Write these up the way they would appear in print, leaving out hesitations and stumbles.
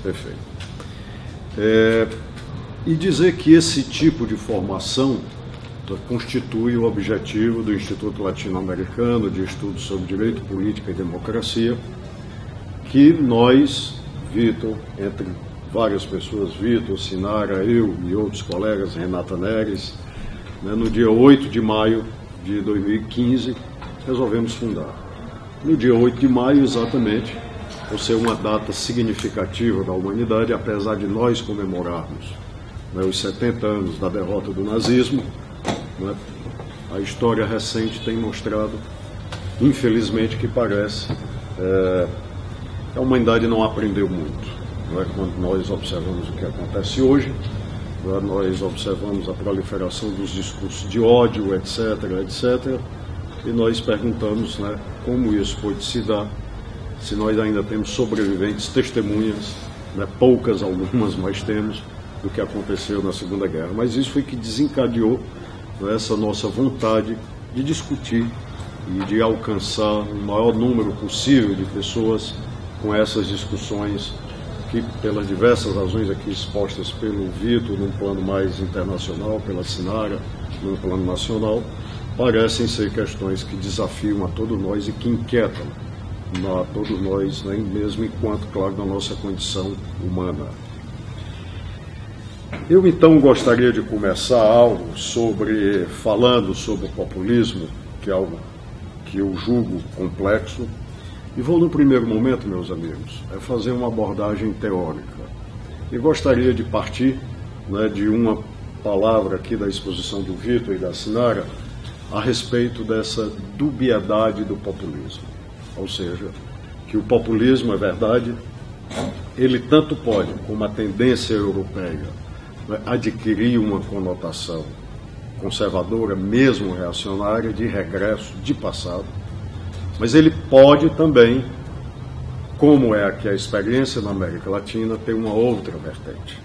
Perfeito. E dizer que esse tipo de formação constitui o objetivo do Instituto Latino-Americano de Estudos sobre Direito, Política e Democracia, que nós, Vitor, entre várias pessoas, Vitor, Sinara, eu e outros colegas, Renata Neres, no dia 8 de maio de 2015, resolvemos fundar. No dia 8 de maio, exatamente, por ser uma data significativa da humanidade, apesar de nós comemorarmos os 70 anos da derrota do nazismo, a história recente tem mostrado, infelizmente, que parece que a humanidade não aprendeu muito. Quando nós observamos o que acontece hoje, nós observamos a proliferação dos discursos de ódio, etc., etc., e nós perguntamos como isso pode se dar, se nós ainda temos sobreviventes, testemunhas, poucas algumas, mas temos, do que aconteceu na Segunda Guerra. Mas isso foi que desencadeou essa nossa vontade de discutir e de alcançar o maior número possível de pessoas com essas discussões que, pelas diversas razões aqui expostas pelo Vitor, num plano mais internacional, pela Sinara, num plano nacional, parecem ser questões que desafiam a todos nós e que inquietam a todos nós, mesmo enquanto, claro, na nossa condição humana. Eu, então, gostaria de começar falando sobre o populismo, que é algo que eu julgo complexo, e vou, no primeiro momento, meus amigos, fazer uma abordagem teórica. E gostaria de partir de uma palavra aqui da exposição do Vitor e da Sinara a respeito dessa dubiedade do populismo. Ou seja, que o populismo, é verdade, ele tanto pode, como a tendência europeia, adquirir uma conotação conservadora, mesmo reacionária, de regresso, de passado, mas ele pode também, como é aqui a experiência na América Latina, ter uma outra vertente.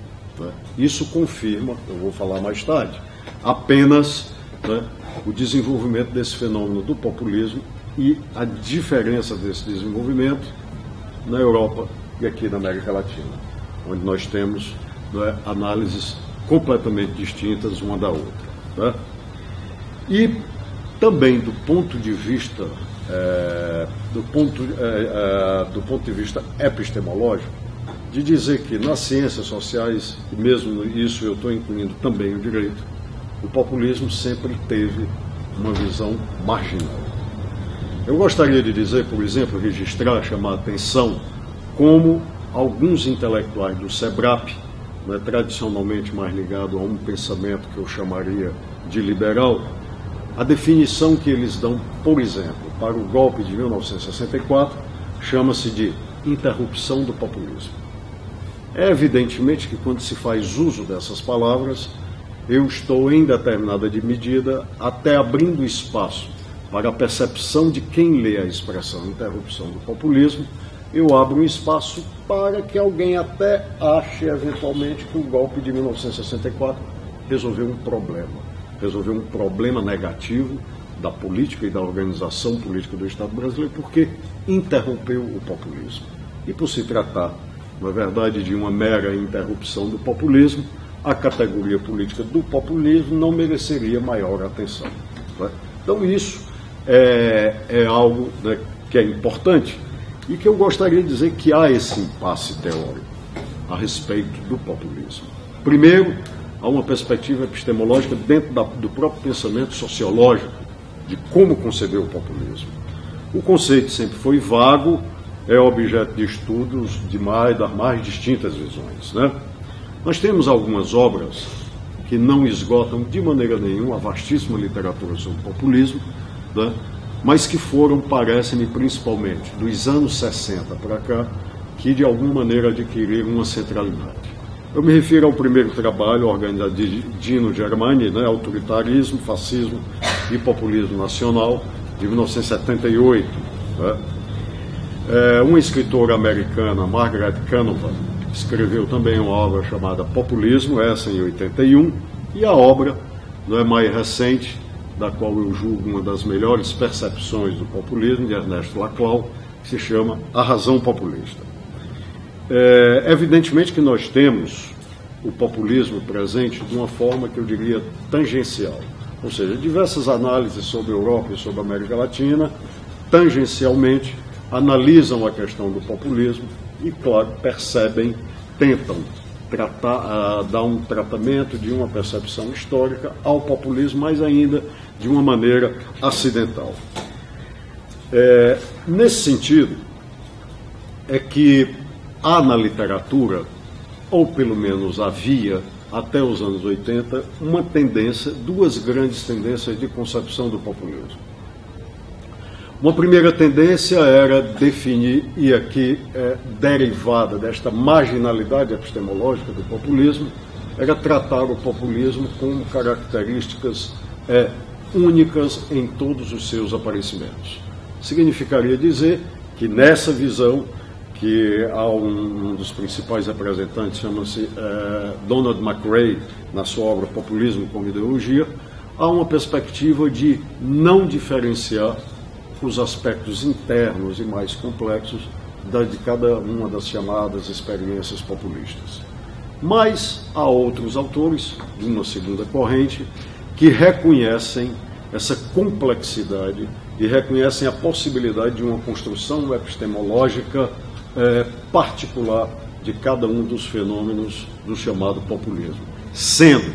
Isso confirma, eu vou falar mais tarde, apenas o desenvolvimento desse fenômeno do populismo e a diferença desse desenvolvimento na Europa e aqui na América Latina, onde nós temos análises completamente distintas uma da outra. E também do ponto de vista epistemológico, de dizer que nas ciências sociais, e mesmo isso eu estou incluindo também o direito, o populismo sempre teve uma visão marginal. Eu gostaria de dizer, por exemplo, registrar, chamar a atenção, como alguns intelectuais do SEBRAP, tradicionalmente mais ligado a um pensamento que eu chamaria de liberal, a definição que eles dão, por exemplo, para o golpe de 1964, chama-se de interrupção do populismo. É evidentemente que quando se faz uso dessas palavras, eu estou, em determinada medida, até abrindo espaço para a percepção de quem lê a expressão interrupção do populismo, eu abro um espaço para que alguém até ache, eventualmente, que o golpe de 1964 resolveu um problema negativo da política e da organização política do Estado brasileiro, porque interrompeu o populismo. E por se tratar, na verdade, de uma mera interrupção do populismo, a categoria política do populismo não mereceria maior atenção. Então isso é algo que é importante e que eu gostaria de dizer que há esse impasse teórico a respeito do populismo. Primeiro, há uma perspectiva epistemológica dentro do próprio pensamento sociológico de como conceber o populismo. O conceito sempre foi vago, é objeto de estudos das mais distintas visões. Nós temos algumas obras que não esgotam de maneira nenhuma a vastíssima literatura sobre o populismo, mas que foram, parece-me, principalmente dos anos 60 para cá, que de alguma maneira adquiriram uma centralidade. Eu me refiro ao primeiro trabalho organizado de Dino Germani, Autoritarismo, Fascismo e Populismo Nacional, de 1978. Uma escritora americana, Margaret Canova, escreveu também uma obra chamada Populismo, essa em 81, e a obra mais recente, da qual eu julgo uma das melhores percepções do populismo, de Ernesto Laclau, que se chama A Razão Populista. Evidentemente que nós temos o populismo presente de uma forma que eu diria tangencial, ou seja, diversas análises sobre a Europa e sobre a América Latina, tangencialmente, analisam a questão do populismo e, claro, percebem, tentam dar um tratamento de uma percepção histórica ao populismo, mas ainda de uma maneira acidental. Nesse sentido, é que há na literatura, ou pelo menos havia, até os anos 80, uma tendência, duas grandes tendências de concepção do populismo. Uma primeira tendência era definir, e aqui derivada desta marginalidade epistemológica do populismo, era tratar o populismo com características únicas em todos os seus aparecimentos. Significaria dizer que nessa visão, que há um dos principais representantes, chama-se Donald McRae, na sua obra Populismo como Ideologia, há uma perspectiva de não diferenciar os aspectos internos e mais complexos de cada uma das chamadas experiências populistas. Mas há outros autores, de uma segunda corrente, que reconhecem essa complexidade e reconhecem a possibilidade de uma construção epistemológica particular de cada um dos fenômenos do chamado populismo. Sendo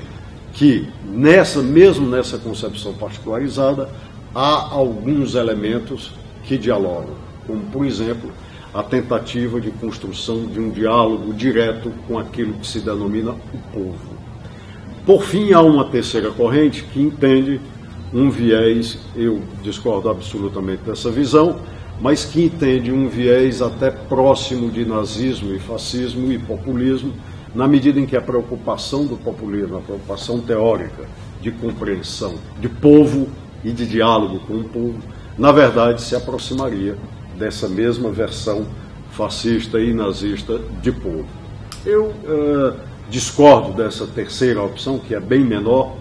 que, mesmo nessa concepção particularizada, há alguns elementos que dialogam, como, por exemplo, a tentativa de construção de um diálogo direto com aquilo que se denomina o povo. Por fim, há uma terceira corrente que entende um viés, eu discordo absolutamente dessa visão, mas que entende um viés até próximo de nazismo e fascismo e populismo, na medida em que a preocupação do populismo, a preocupação teórica de compreensão de povo e de diálogo com o povo, na verdade se aproximaria dessa mesma versão fascista e nazista de povo. Eu discordo dessa terceira opção, que é bem menor,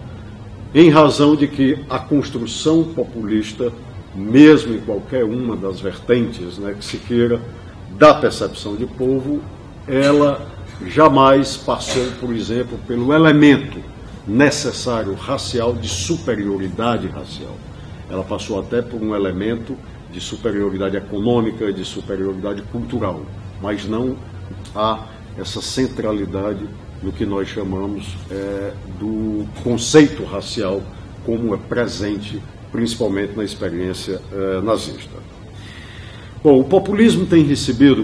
em razão de que a construção populista, mesmo em qualquer uma das vertentes que se queira, da percepção de povo, ela jamais passou, por exemplo, pelo elemento necessário racial de superioridade racial. Ela passou até por um elemento de superioridade econômica, de superioridade cultural, mas não há essa centralidade no que nós chamamos do conceito racial como é presente principalmente na experiência nazista. Bom, o populismo tem recebido